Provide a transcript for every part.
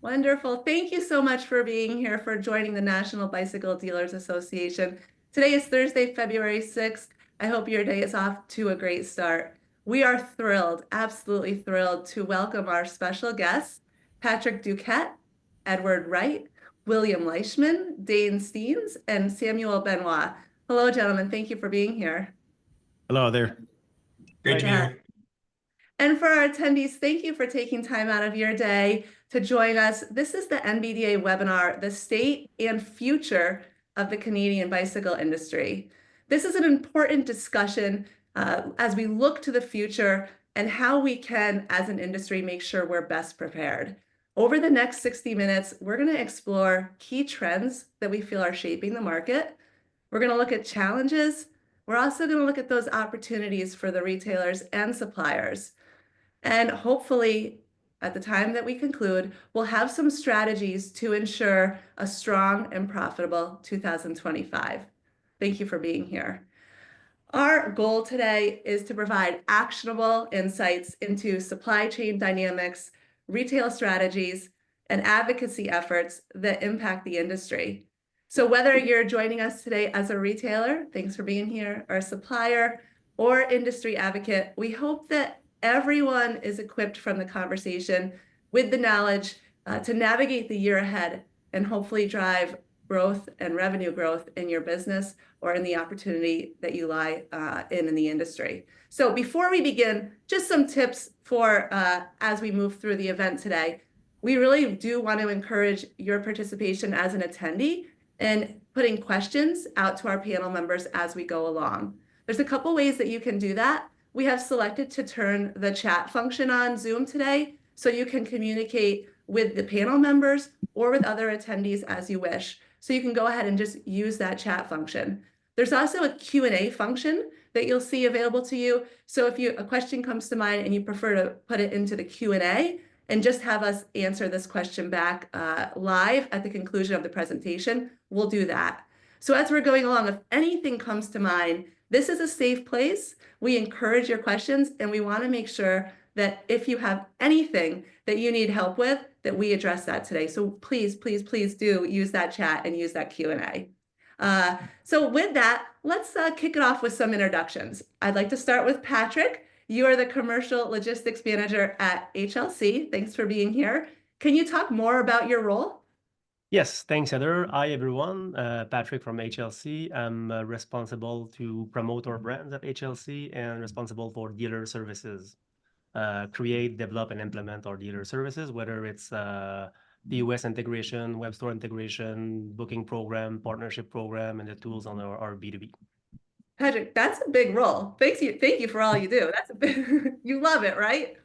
Wonderful. Thank you so much for being here, for joining the National Bicycle Dealers Association. Today is Thursday, February 6th. I hope your day is off to a great start. We are thrilled, absolutely thrilled, to welcome our special guests, Patrick Duquet, Edward Wright, William Leishman, Dane Stennes, and Samuel Benoit. Hello, gentlemen. Thank you for being here. Hello there. Great to be here. And for our attendees, thank you for taking time out of your day to join us. This is the NBDA webinar, The State and Future of the Canadian Bicycle Industry. This is an important discussion as we look to the future and how we can, as an industry, make sure we're best prepared. Over the next 60 minutes, we're going to explore key trends that we feel are shaping the market. We're going to look at challenges. We're also going to look at those opportunities for the retailers and suppliers. And hopefully, at the time that we conclude, we'll have some strategies to ensure a strong and profitable 2025. Thank you for being here. Our goal today is to provide actionable insights into supply chain dynamics, retail strategies, and advocacy efforts that impact the industry. So whether you're joining us today as a retailer, thanks for being here, or a supplier, or industry advocate, we hope that everyone is equipped from the conversation with the knowledge to navigate the year ahead and hopefully drive growth and revenue growth in your business or in the opportunity that you lie in the industry. So before we begin, just some tips for as we move through the event today. We really do want to encourage your participation as an attendee and putting questions out to our panel members as we go along. There's a couple ways that you can do that. We have selected to turn the chat function on Zoom today, so you can communicate with the panel members or with other attendees as you wish. So you can go ahead and just use that chat function. There's also a Q&A function that you'll see available to you. So if a question comes to mind and you prefer to put it into the Q&A and just have us answer this question back live at the conclusion of the presentation, we'll do that. So as we're going along, if anything comes to mind, this is a safe place. We encourage your questions, and we want to make sure that if you have anything that you need help with, that we address that today. So please, please, please do use that chat and use that Q&A. So with that, let's kick it off with some introductions. I'd like to start with Patrick. You are the Commercial Logistics Manager at HLC. Thanks for being here. Can you talk more about your role? Yes, thanks, Heather. Hi, everyone. Patrick from HLC. I'm responsible to promote our brands at HLC and responsible for dealer services. Create, develop, and implement our dealer services, whether it's POS integration, web store integration, booking program, partnership program, and the tools on our B2B. Patrick, that's a big role. Thank you for all you do. That's a big, you love it, right?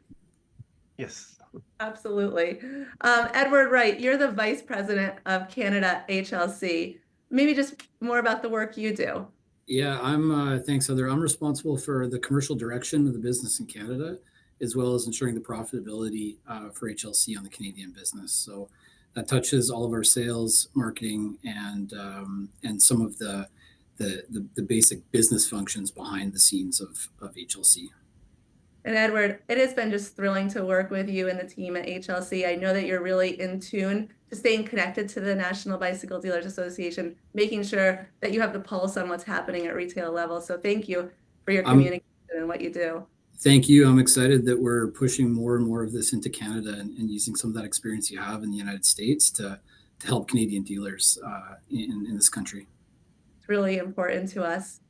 Yes. Absolutely. Edward Wright, you're the Vice President of Canada HLC. Maybe just more about the work you do. Yeah, thanks, Heather. I'm responsible for the commercial direction of the business in Canada, as well as ensuring the profitability for HLC on the Canadian business. So that touches all of our sales, marketing, and some of the basic business functions behind the scenes of HLC. And Edward, it has been just thrilling to work with you and the team at HLC. I know that you're really in tune to staying connected to the National Bicycle Dealers Association, making sure that you have the pulse on what's happening at retail level. So thank you for your communication and what you do. Thank you. I'm excited that we're pushing more and more of this into Canada and using some of that experience you have in the United States to help Canadian dealers in this country. It's really important to us.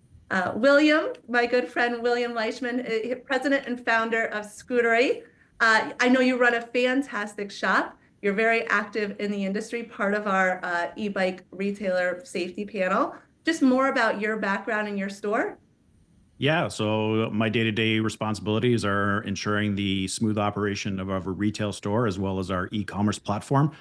William, my good friend, William Leishman, president and founder of Scooteretti. I know you run a fantastic shop. You're very active in the industry, part of our e-bike retailer safety panel. Just more about your background in your store. Yeah, so my day-to-day responsibilities are ensuring the smooth operation of our retail store as well as our e-commerce platform,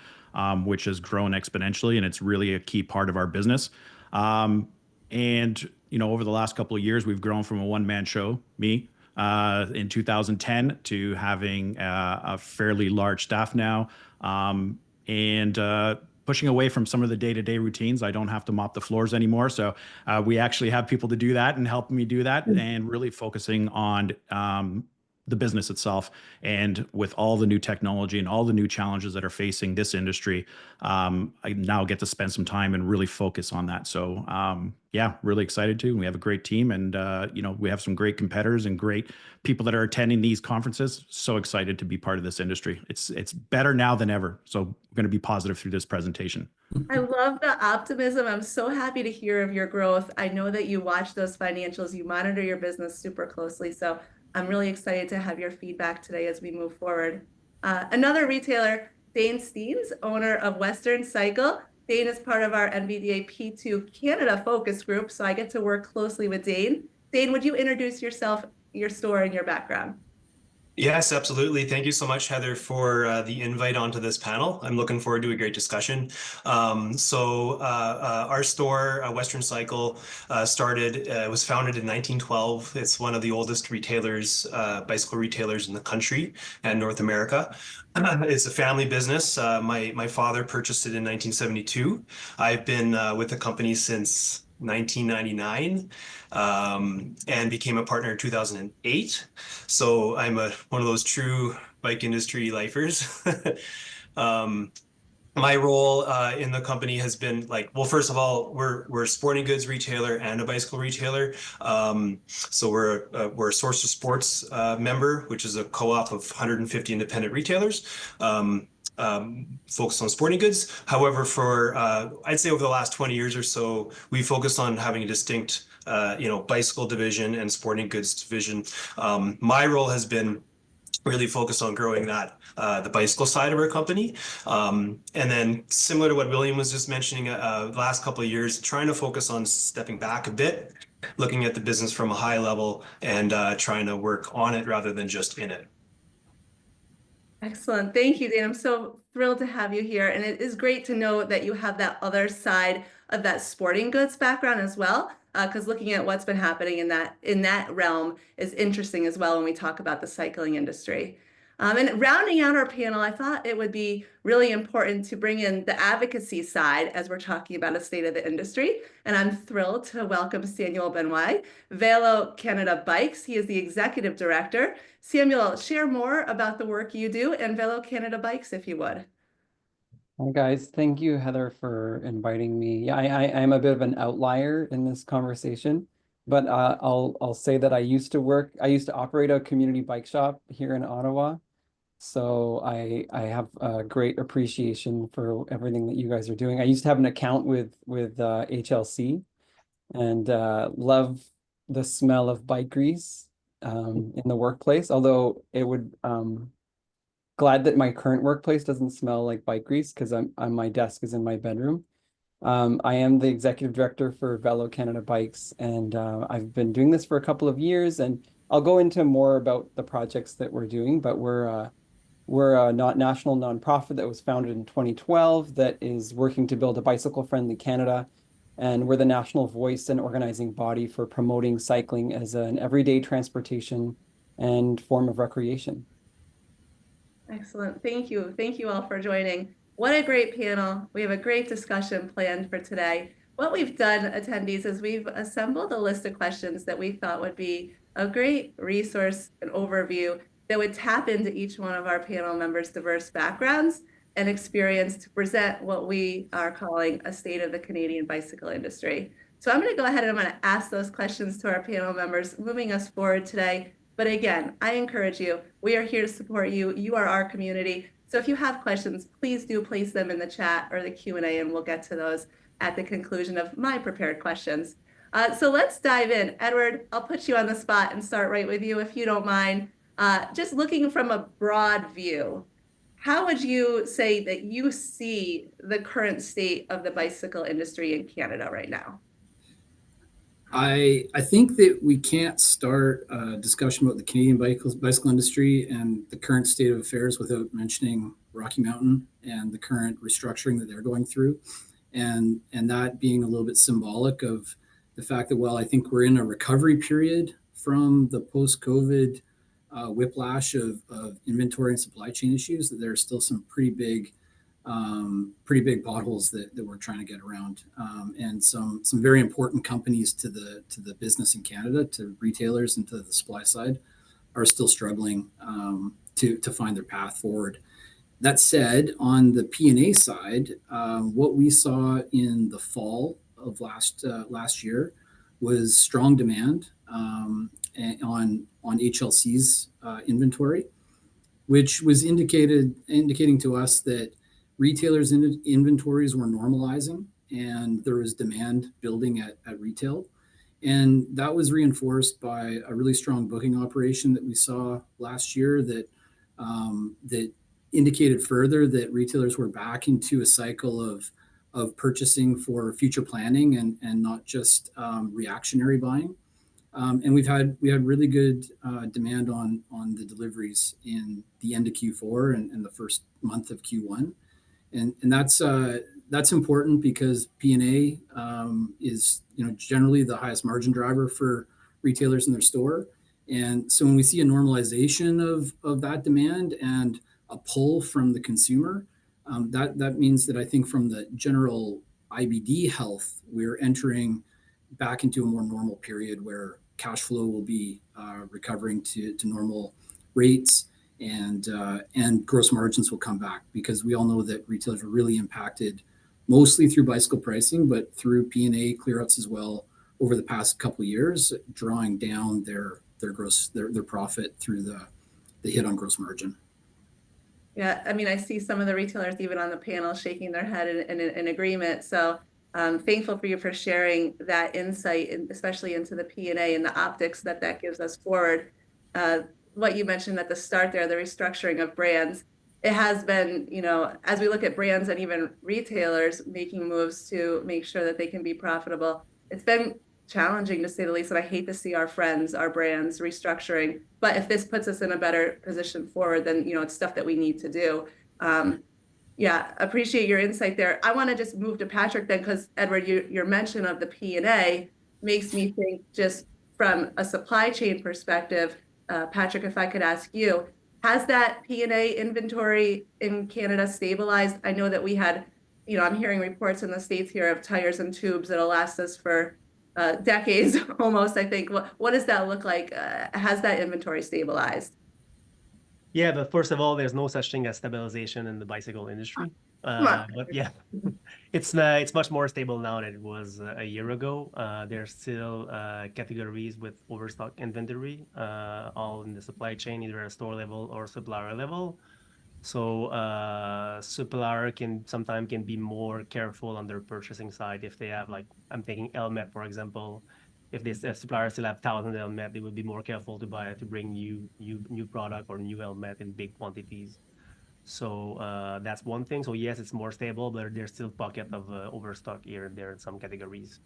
which has grown exponentially, and it's really a key part of our business. And over the last couple of years, we've grown from a one-man show, me, in 2010 to having a fairly large staff now, and pushing away from some of the day-to-day routines. I don't have to mop the floors anymore. So we actually have people to do that and help me do that, and really focusing on the business itself. And with all the new technology and all the new challenges that are facing this industry, I now get to spend some time and really focus on that. So yeah, really excited to. We have a great team, and we have some great competitors and great people that are attending these conferences. So excited to be part of this industry. It's better now than ever. So we're going to be positive through this presentation. I love the optimism. I'm so happy to hear of your growth. I know that you watch those financials, you monitor your business super closely. So I'm really excited to have your feedback today as we move forward. Another retailer, Dane Stennes, owner of Western Cycle. Dane is part of our NVDA P2 Canada focus group, so I get to work closely with Dane. Dane, would you introduce yourself, your store, and your background? Yes, absolutely. Thank you so much, Heather, for the invite onto this panel. I'm looking forward to a great discussion. Our store, Western Cycle, was founded in 1912. It's one of the oldest retailers, bicycle retailers in the country and North America. It's a family business. My father purchased it in 1972. I've been with the company since 1999 and became a partner in 2008. So I'm one of those true bike industry lifers. My role in the company has been well, first of all, we're a sporting goods retailer and a bicycle retailer. So we're a Source of Sports member, which is a co-op of 150 independent retailers. Focused on sporting goods. However, I'd say over the last 20 years or so, we focused on having a distinct, bicycle division and sporting goods division. My role has been really focused on growing the bicycle side of our company. And then similar to what William was just mentioning, the last couple of years, trying to focus on stepping back a bit, looking at the business from a high level and trying to work on it rather than just in it. Excellent. Thank you, Dan. I'm so thrilled to have you here. And it is great to know that you have that other side of that sporting goods background as well, because looking at what's been happening in that realm is interesting as well when we talk about the cycling industry. And rounding out our panel, I thought it would be really important to bring in the advocacy side as we're talking about a state of the industry. And I'm thrilled to welcome Samuel Benoit, Vélo Canada Bikes. He is the executive director. Samuel, share more about the work you do and Vélo Canada Bikes, if you would. Hi guys, thank you, Heather, for inviting me. Yeah, I'm a bit of an outlier in this conversation, but I'll say that I used to operate a community bike shop here in Ottawa. So I have a great appreciation for everything that you guys are doing. I used to have an account with HLC and love the smell of bike grease in the workplace, although it would glad that my current workplace doesn't smell like bike grease because my desk is in my bedroom. I am the executive director for Vélo Canada Bikes, and I've been doing this for a couple of years, and I'll go into more about the projects that we're doing, but we're a national nonprofit that was founded in 2012 that is working to build a bicycle-friendly Canada, and we're the national voice and organizing body for promoting cycling as an everyday transportation and form of recreation. Excellent. Thank you. Thank you all for joining. What a great panel. We have a great discussion planned for today. What we've done, attendees, is we've assembled a list of questions that we thought would be a great resource and overview that would tap into each one of our panel members' diverse backgrounds and experience to present what we are calling a state of the Canadian bicycle industry. So I'm going to go ahead and I'm going to ask those questions to our panel members, moving us forward today. But again, I encourage you, we are here to support you. You are our community. So if you have questions, please do place them in the chat or the Q&A, and we'll get to those at the conclusion of my prepared questions. So let's dive in. Edward, I'll put you on the spot and start right with you, if you don't mind. Just looking from a broad view, how would you say that you see the current state of the bicycle industry in Canada right now? I think that we can't start a discussion about the Canadian bicycle industry and the current state of affairs without mentioning Rocky Mountain and the current restructuring that they're going through, and that being a little bit symbolic of the fact that, well, I think we're in a recovery period from the post-COVID whiplash of inventory and supply chain issues, that there are still some pretty big potholes that we're trying to get around, and some very important companies to the business in Canada, to retailers and to the supply side, are still struggling to find their path forward. That said, on the P&A side, what we saw in the fall of last year was strong demand on HLC's inventory, which was indicating to us that retailers' inventories were normalizing and there was demand building at retail. And that was reinforced by a really strong booking operation that we saw last year that indicated further that retailers were back into a cycle of purchasing for future planning and not just reactionary buying. And we had really good demand on the deliveries in the end of Q4 and the first month of Q1, and that's important because P&A is generally the highest margin driver for retailers in their store, and so when we see a normalization of that demand and a pull from the consumer, that means that I think from the general IBD health, we're entering back into a more normal period where cash flow will be recovering to normal rates, and gross margins will come back, because we all know that retailers are really impacted mostly through bicycle pricing, but through P&A clearouts as well over the past couple of years, drawing down their profit through the hit on gross margin. Yeah, I mean, I see some of the retailers even on the panel shaking their head in agreement. So thankful for you for sharing that insight, especially into the P&A and the optics that gives us forward. What you mentioned at the start there, the restructuring of brands, it has been, as we look at brands and even retailers making moves to make sure that they can be profitable, it's been challenging to say the least, and I hate to see our friends, our brands restructuring. But if this puts us in a better position forward, then it's stuff that we need to do. Yeah, appreciate your insight there. I want to just move to Patrick then, because Edward, your mention of the P&A makes me think, just from a supply chain perspective, Patrick, if I could ask you, has that P&A inventory in Canada stabilized? I know that we had, I'm hearing reports in the States here of tires and tubes that'll last us for decades almost, I think. What does that look like? Has that inventory stabilized? Yeah, but first of all, there's no such thing as stabilization in the bicycle industry. But yeah, it's much more stable now than it was a year ago. There's still categories with overstock inventory, all in the supply chain, either at store level or supplier level. So supplier sometimes can be more careful on their purchasing side. If they have, like, I'm taking helmet, for example. If suppliers still have 1,000 helmet, they would be more careful to bring new product or new helmet in big quantities. So that's one thing. So yes, it's more stable, but there's still pocket of overstock here and there in some categories.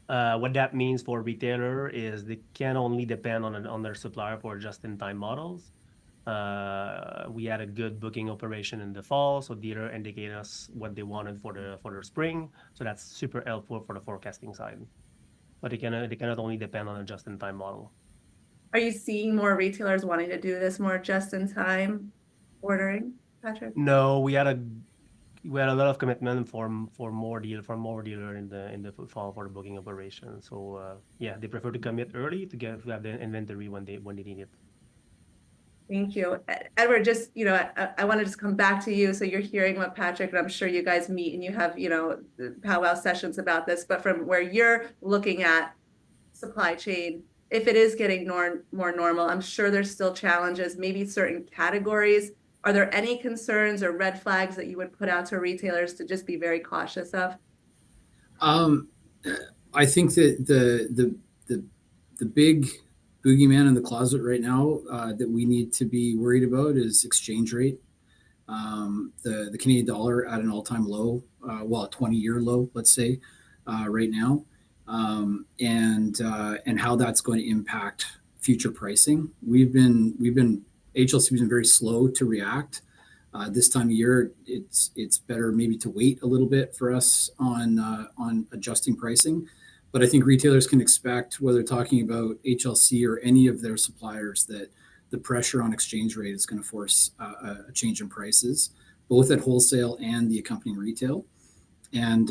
What that means for retailer is they can only depend on their supplier for just-in-time models. We had a good booking operation in the fall, so dealer indicated us what they wanted for their spring. So that's super helpful for the forecasting side. But they cannot only depend on a just-in-time model. Are you seeing more retailers wanting to do this more just-in-time ordering, Patrick? No, we had a lot of commitment for more dealer in the fall for the booking operation. So yeah, they prefer to commit early to have the inventory when they need it. Thank you. Edward, just, I want to just come back to you. So you're hearing what Patrick, and I'm sure you guys meet and you have, powwow sessions about this, but from where you're looking at supply chain, if it is getting more normal, I'm sure there's still challenges, maybe certain categories. Are there any concerns or red flags that you would put out to retailers to just be very cautious of? I think that the big boogeyman in the closet right now that we need to be worried about is exchange rate. The Canadian dollar at an all-time low, a 20-year low, let's say, right now, and how that's going to impact future pricing. HLC has been very slow to react. This time of year, it's better maybe to wait a little bit for us on adjusting pricing. But I think retailers can expect, whether talking about HLC or any of their suppliers, that the pressure on exchange rate is going to force a change in prices, both at wholesale and the accompanying retail. And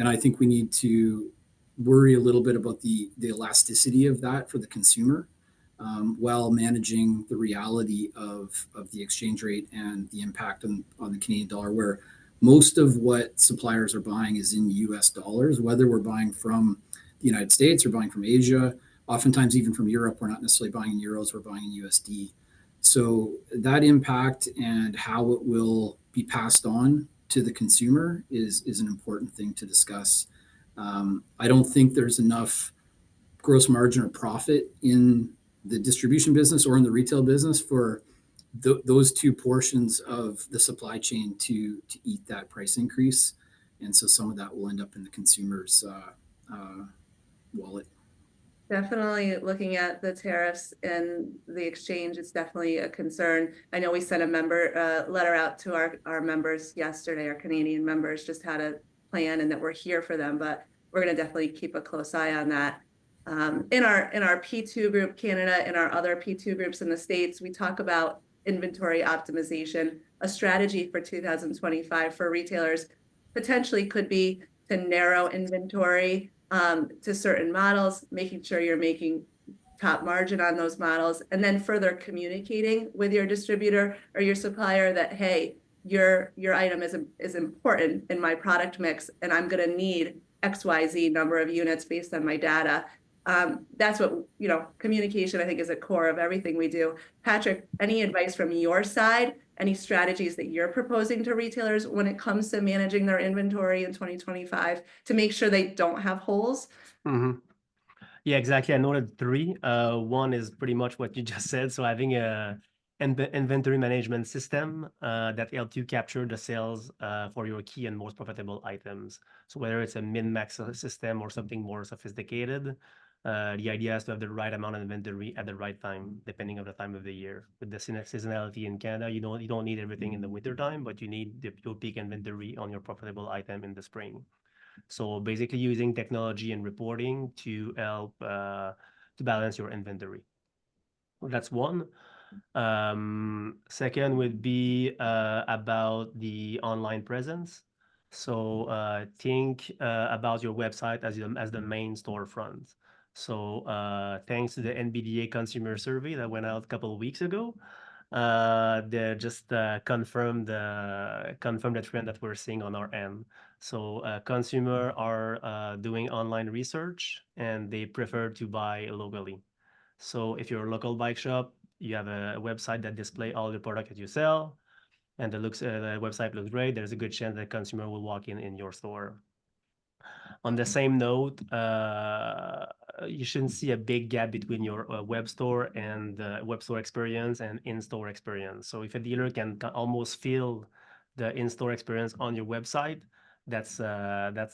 I think we need to worry a little bit about the elasticity of that for the consumer. while managing the reality of the exchange rate and the impact on the Canadian dollar, where most of what suppliers are buying is in US dollars, whether we're buying from the United States or buying from Asia, oftentimes even from Europe. We're not necessarily buying in euros, we're buying in USD. So that impact and how it will be passed on to the consumer is an important thing to discuss. I don't think there's enough gross margin or profit in the distribution business or in the retail business for those two portions of the supply chain to eat that price increase. And so some of that will end up in the consumer's wallet. Definitely looking at the tariffs and the exchange, it's definitely a concern. I know we sent a member letter out to our members yesterday, our Canadian members, just how to plan and that we're here for them, but we're going to definitely keep a close eye on that. In our P2 group, Canada, and our other P2 groups in the States, we talk about inventory optimization. A strategy for 2025 for retailers potentially could be to narrow inventory to certain models, making sure you're making top margin on those models, and then further communicating with your distributor or your supplier that, hey, your item is important in my product mix, and I'm going to need XYZ number of units based on my data. That's what, communication, I think, is a core of everything we do. Patrick, any advice from your side? Any strategies that you're proposing to retailers when it comes to managing their inventory in 2025 to make sure they don't have holes? Mm-hmm. Yeah, exactly. I noted three. One is pretty much what you just said. So having a inventory management system that helps you capture the sales for your key and most profitable items. So whether it's a min-max system or something more sophisticated, the idea is to have the right amount of inventory at the right time, depending on the time of the year. With the seasonality in Canada, you don't need everything in the winter time, but you need your peak inventory on your profitable item in the spring. So basically using technology and reporting to help to balance your inventory. That's one. Second would be about the online presence. So think about your website as the main storefront. So thanks to the NBDA consumer survey that went out a couple of weeks ago, they just confirmed the trend that we're seeing on our end. So consumer are doing online research and they prefer to buy locally. So if you're a local bike shop, you have a website that displays all the product that you sell, and the website looks great, there's a good chance that consumer will walk in your store. On the same note, you shouldn't see a big gap between your web store and web store experience and in-store experience. So if a dealer can almost feel the in-store experience on your website, that's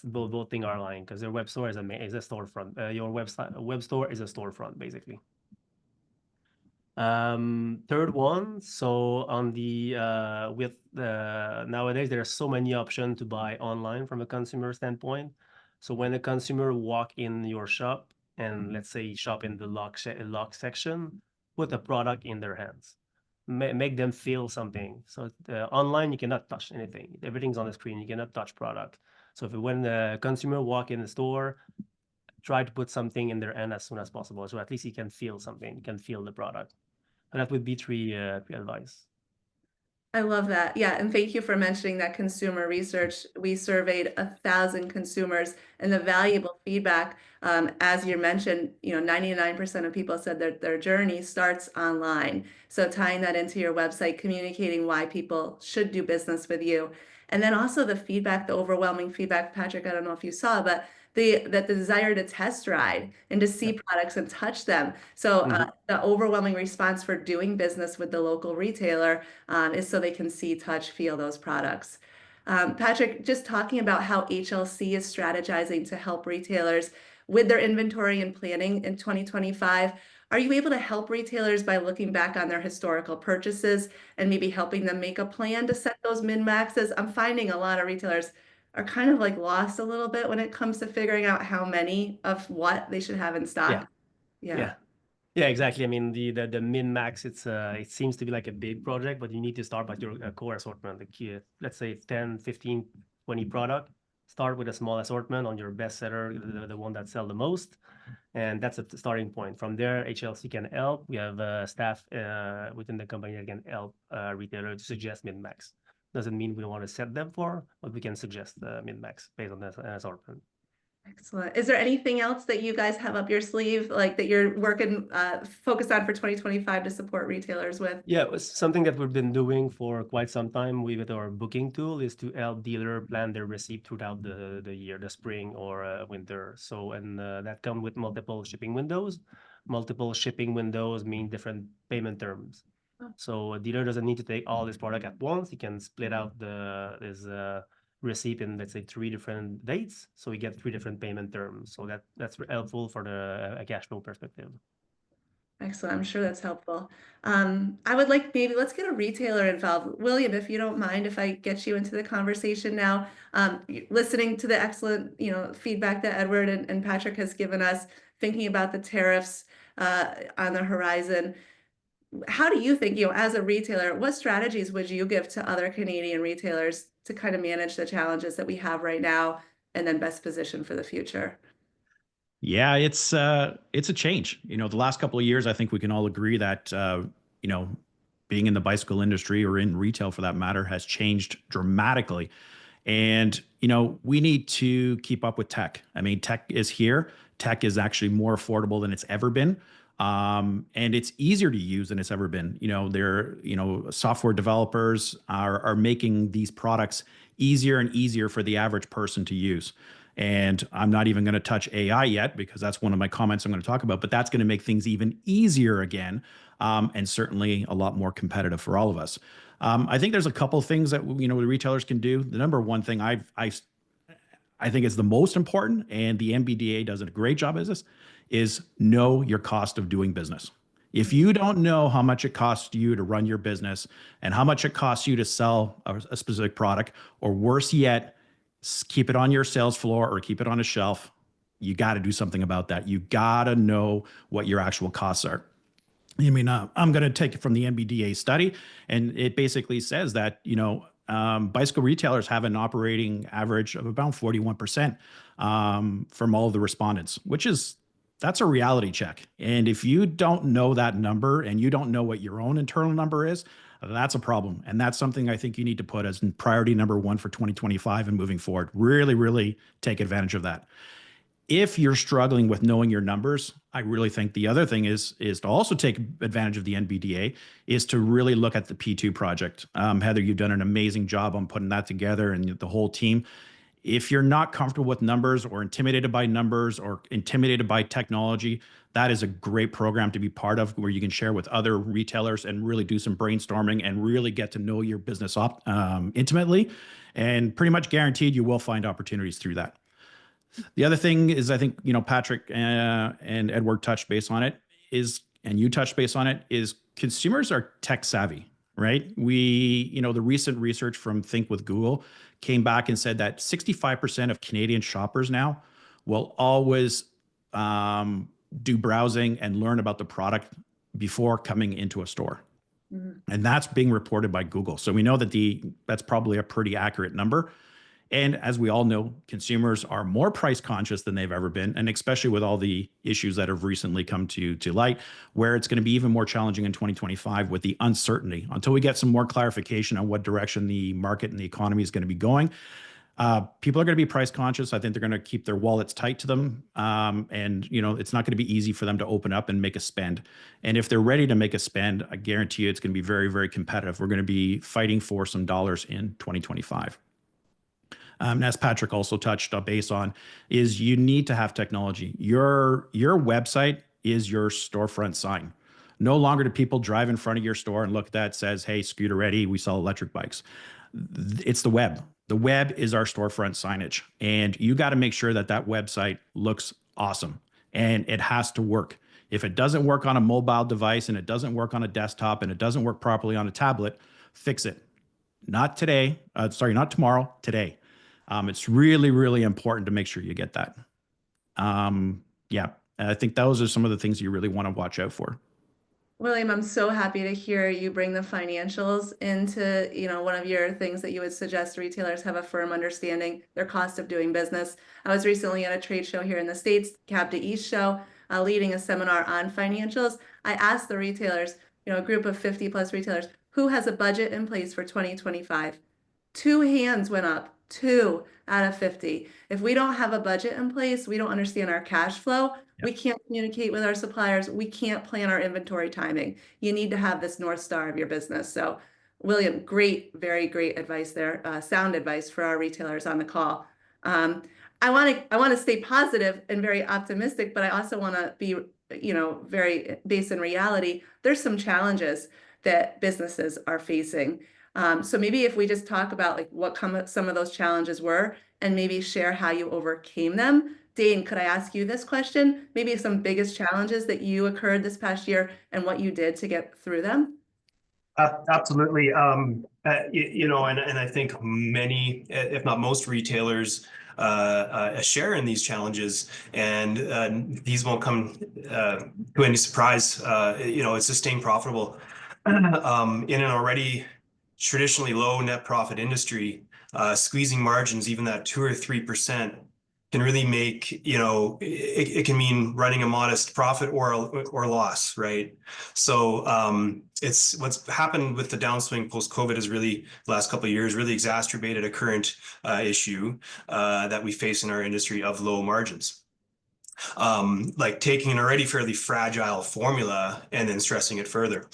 both things are aligned, because their web store is a storefront. Your web store is a storefront, basically. Third one, so on the nowadays there are so many options to buy online from a consumer standpoint. So when a consumer walk in your shop and let's say shop in the lock section, put a product in their hands, make them feel something. So online you cannot touch anything; everything's on the screen. You cannot touch product. So when the consumer walk in the store, try to put something in their hand as soon as possible, so at least he can feel something. He can feel the product. And that would be three advice. I love that. Yeah, and thank you for mentioning that consumer research. We surveyed 1,000 consumers, and the valuable feedback, as you mentioned, 99% of people said that their journey starts online. So tying that into your website, communicating why people should do business with you. And then also the feedback, the overwhelming feedback, Patrick, I don't know if you saw, but the desire to test ride and to see products and touch them. So the overwhelming response for doing business with the local retailer is so they can see, touch, feel those products. Patrick, just talking about how HLC is strategizing to help retailers with their inventory and planning in 2025. Are you able to help retailers by looking back on their historical purchases and maybe helping them make a plan to set those min-maxes? I'm finding a lot of retailers are kind of like lost a little bit when it comes to figuring out how many of what they should have in stock. Yeah, exactly. I mean, the min-max, it seems to be like a big project, but you need to start by your core assortment. Let's say 10, 15, 20 product. Start with a small assortment on your best seller, the one that sell the most. And that's a starting point. From there, HLC can help. We have staff within the company that can help retailer to suggest min-max. Doesn't mean we want to set them for, but we can suggest min-max based on the assortment. Excellent. Is there anything else that you guys have up your sleeve, like that you're working focused on for 2025 to support retailers with? Yeah, it was something that we've been doing for quite some time with our booking tool is to help dealer plan their receipt throughout the year, the spring or winter. So, and that comes with multiple shipping windows. Multiple shipping windows mean different payment terms. Oh. So a dealer doesn't need to take all this product at once. He can split out his receipt in, let's say, 3 different dates. So we get 3 different payment terms. So that's helpful for a cash flow perspective. Excellent. I'm sure that's helpful. I would like maybe let's get a retailer involved. William, if you don't mind, if I get you into the conversation now, listening to the excellent, feedback that Edward and Patrick has given us, thinking about the tariffs on the horizon. How do you think, as a retailer, what strategies would you give to other Canadian retailers to kind of manage the challenges that we have right now and then best position for the future? Yeah, it's a change. The last couple of years, I think we can all agree that being in the bicycle industry or in retail for that matter has changed dramatically. And we need to keep up with tech. I mean, tech is here. Tech is actually more affordable than it's ever been. And it's easier to use than it's ever been. Software developers are making these products easier and easier for the average person to use. And I'm not even going to touch AI yet because that's one of my comments I'm going to talk about, but that's going to make things even easier again, and certainly a lot more competitive for all of us. I think there's a couple of things that the retailers can do. The number one thing I think is the most important, and the MBDA does a great job at this, is know your cost of doing business. If you don't know how much it costs you to run your business and how much it costs you to sell a specific product, or worse yet, keep it on your sales floor or keep it on a shelf, you got to do something about that. You got to know what your actual costs are. I mean, I'm going to take it from the MBDA study, and it basically says that, bicycle retailers have an operating average of about 41% from all of the respondents, that's a reality check. And if you don't know that number and you don't know what your own internal number is, that's a problem. And that's something I think you need to put as priority number 1 for 2025 and moving forward. Really, really take advantage of that. If you're struggling with knowing your numbers, I really think the other thing is to also take advantage of the NBDA, is to really look at the P2 project. Heather, you've done an amazing job on putting that together, and the whole team. If you're not comfortable with numbers or intimidated by numbers or intimidated by technology, that is a great program to be part of, where you can share with other retailers and really do some brainstorming and really get to know your business intimately, and pretty much guaranteed you will find opportunities through that. The other thing is, I think, Patrick and Edward touched base on it, and you touched base on it, is consumers are tech savvy, right? The recent research from Think with Google came back and said that 65% of Canadian shoppers now will always do browsing and learn about the product before coming into a store. Mm-hmm. And that's being reported by Google. So we know that that's probably a pretty accurate number. And as we all know, consumers are more price conscious than they've ever been, and especially with all the issues that have recently come to light, where it's going to be even more challenging in 2025 with the uncertainty. Until we get some more clarification on what direction the market and the economy is going to be going, people are going to be price conscious. I think they're going to keep their wallets tight to them, and it's not going to be easy for them to open up and make a spend. And if they're ready to make a spend, I guarantee you it's going to be very, very competitive. We're going to be fighting for some dollars in 2025. And as Patrick also touched base on, is you need to have technology. Your website is your storefront sign. No longer do people drive in front of your store and look at that, says, "Hey, Scooteretti, we sell electric bikes." It's the web. The web is our storefront signage, and you got to make sure that website looks awesome, and it has to work. If it doesn't work on a mobile device, and it doesn't work on a desktop, and it doesn't work properly on a tablet, fix it. Not today. Not tomorrow. Today. It's really, really important to make sure you get that. I think those are some of the things you really want to watch out for. William, I'm so happy to hear you bring the financials into, one of your things that you would suggest retailers have a firm understanding their cost of doing business. I was recently at a trade show here in the States, Cab to East show, leading a seminar on financials. I asked the retailers, a group of 50 plus retailers, who has a budget in place for 2025? 2 hands went up, 2 out of 50. If we don't have a budget in place, we don't understand our cash flow, we can't communicate with our suppliers, we can't plan our inventory timing. You need to have this North Star of your business. So, William, great, very great advice there, sound advice for our retailers on the call. I want to stay positive and very optimistic, but I also want to be, very based in reality. There's some challenges that businesses are facing. So maybe if we just talk about like what some of those challenges were and maybe share how you overcame them. Dane, could I ask you this question? Maybe some biggest challenges that you occurred this past year and what you did to get through them? Absolutely. And I think many, if not most retailers, share in these challenges, and these won't come to any surprise. It's sustained profitable in an already traditionally low net profit industry. Squeezing margins, even that 2 or 3%, can really make, it can mean running a modest profit or loss, right? So it's what's happened with the downswing post-COVID is really the last couple of years really exacerbated a current issue that we face in our industry of low margins. Like taking an already fairly fragile formula and then stressing it further.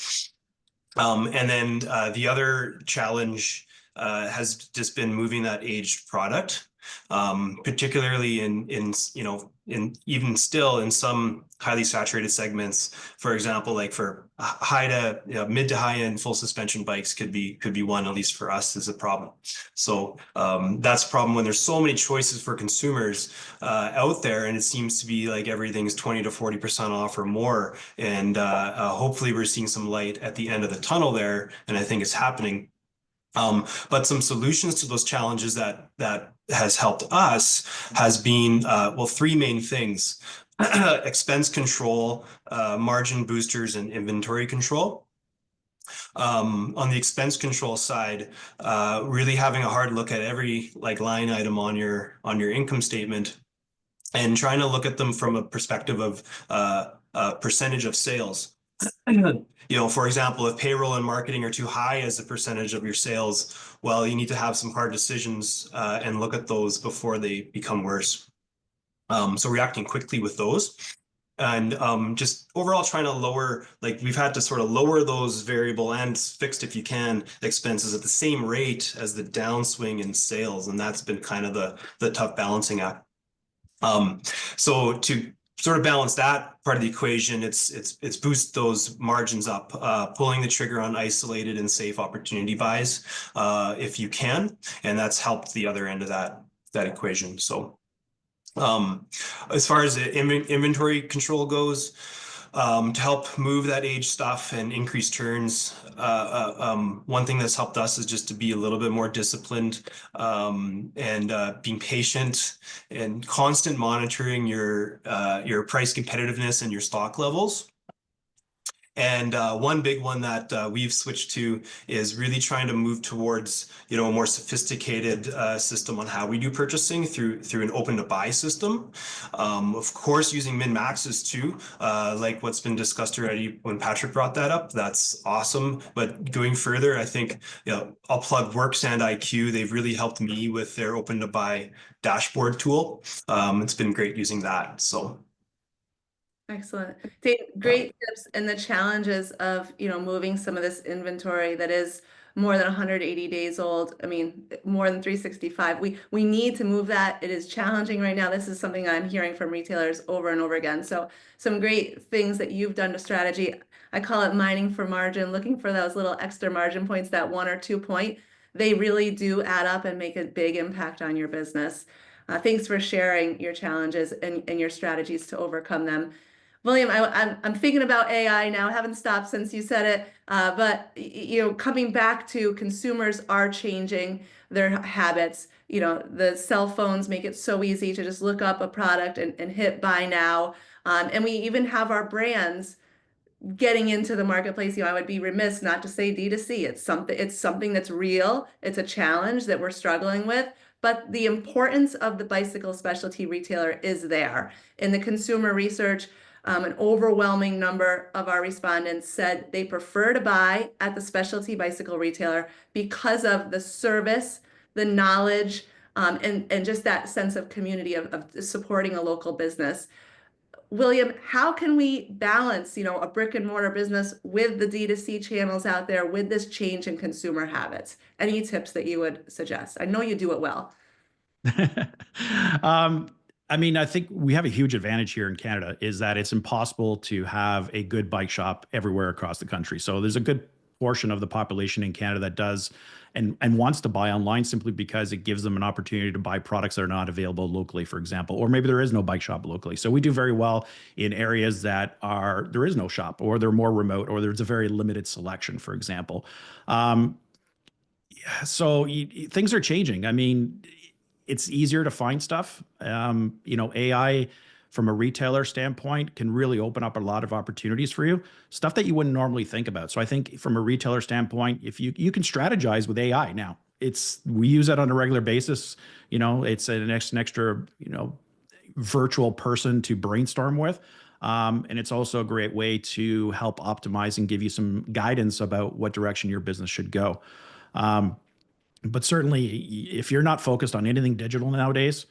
And then the other challenge has just been moving that aged product, particularly in even still in some highly saturated segments. For example, like for mid to high end full suspension bikes could be one, at least for us, is a problem. So that's a problem when there's so many choices for consumers out there, and it seems to be like everything's 20 to 40% off or more. And hopefully we're seeing some light at the end of the tunnel there, and I think it's happening. But some solutions to those challenges that has helped us has been, 3 main things: expense control, margin boosters, and inventory control. On the expense control side, really having a hard look at every line item on your income statement and trying to look at them from a perspective of percentage of sales. For example, if payroll and marketing are too high as a percentage of your sales, well, you need to have some hard decisions and look at those before they become worse. So reacting quickly with those, and just overall trying to lower, we've had to sort of lower those variable and fixed, if you can, expenses at the same rate as the downswing in sales, and that's been kind of the tough balancing act. So to sort of balance that part of the equation, it's boost those margins up, pulling the trigger on isolated and safe opportunity buys if you can, and that's helped the other end of that equation. So as far as the inventory control goes, to help move that age stuff and increase turns, one thing that's helped us is just to be a little bit more disciplined and being patient and constant monitoring your price competitiveness and your stock levels. And one big one that we've switched to is really trying to move towards, a more sophisticated system on how we do purchasing through an open to buy system. Of course, using min maxes too, like what's been discussed already when Patrick brought that up. That's awesome. But going further, I think, I'll plug Workstand IQ. They've really helped me with their open to buy dashboard tool. It's been great using that. So. Excellent. Dave, great tips and the challenges of, moving some of this inventory that is more than 180 days old. I mean, more than 365. We need to move that. It is challenging right now. This is something I'm hearing from retailers over and over again. So some great things that you've done to strategy. I call it mining for margin, looking for those little extra margin points, that 1 or 2 point. They really do add up and make a big impact on your business. Thanks for sharing your challenges and your strategies to overcome them. William, I'm thinking about AI now. I haven't stopped since you said it, but coming back to consumers are changing their habits. The cell phones make it so easy to just look up a product and hit buy now. And we even have our brands getting into the marketplace, I would be remiss not to say D2C. It's something that's real. It's a challenge that we're struggling with, but the importance of the bicycle specialty retailer is there. In the consumer research, an overwhelming number of our respondents said they prefer to buy at the specialty bicycle retailer because of the service, the knowledge, and just that sense of community of supporting a local business. William, how can we balance, a brick and mortar business with the D2C channels out there with this change in consumer habits? Any tips that you would suggest? I know you do it well. I think we have a huge advantage here in Canada is that it's impossible to have a good bike shop everywhere across the country. So there's a good portion of the population in Canada that does and wants to buy online simply because it gives them an opportunity to buy products that are not available locally, for example, or maybe there is no bike shop locally. So we do very well in areas that there is no shop, or they're more remote, or there's a very limited selection, for example. So things are changing. It's easier to find stuff. AI from a retailer standpoint can really open up a lot of opportunities for you, stuff that you wouldn't normally think about. So I think from a retailer standpoint, if you can strategize with AI now, we use it on a regular basis. It's an extra, virtual person to brainstorm with. And it's also a great way to help optimize and give you some guidance about what direction your business should go. But certainly, if you're not focused on anything digital nowadays,